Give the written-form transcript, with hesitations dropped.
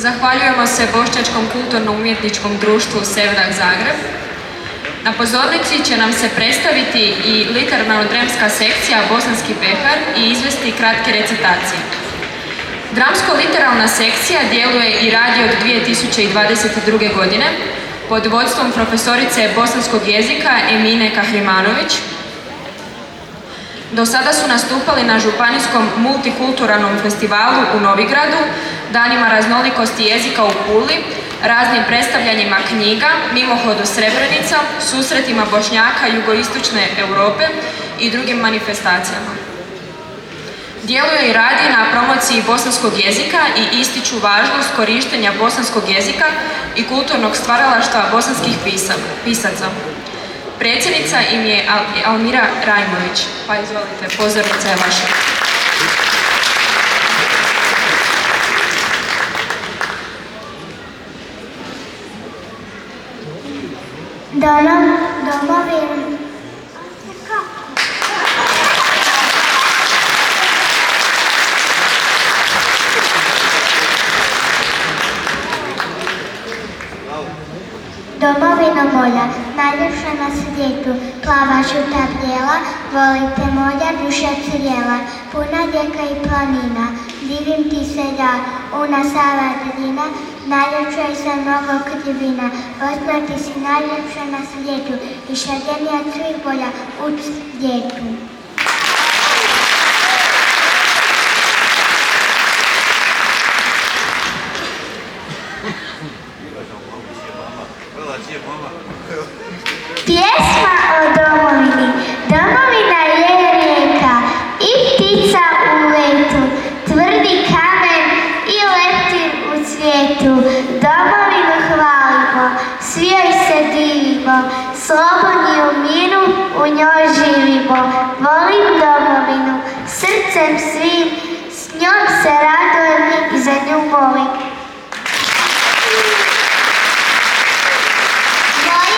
Zahvaljujemo se Bošnjačkom kulturno-umjetničkom društvu Sevdah Zagreb. Na pozornici će nam se predstaviti i literarno-dramska sekcija Bosanski pehar i izvesti kratke recitacije. Dramsko-literarna sekcija djeluje i radi od 2022. godine pod vodstvom profesorice bosanskog jezika Emine Kahrimanović. Do sada su nastupali na Županijskom multikulturalnom festivalu u Novigradu, Danima raznolikosti jezika u Puli, raznim predstavljanjima knjiga, mimohodu Srebrenica, susretima Bošnjaka jugoistočne Europe i drugim manifestacijama. Djeluje i radi na promociji bosanskog jezika i ističu važnost korištenja bosanskog jezika i kulturnog stvaralaštva bosanskih pisaca. Predsjednica im je Almira Rajmović. Pa izvolite, pozornica je vaša. Domovina. Domovino moja, najljepša na svijetu, plava žuta bijela, volite moja duša cijela, puna rijeka i planina, divim ti se ja, una Sava drina, najljepša i sa mnogo krivina, Bosna ti si najljepša na svijetu i šaljenija svih bolja u svijetu. Pjesma o domovini. Domovina je rijeka i ptica u letu, tvrdi kamen i leptir u cvijetu. Domovinu hvalimo, svi joj se divimo, slobodni u miru u njoj živimo. Volim domovinu, srcem svim, s njom se radujem i za nju molim.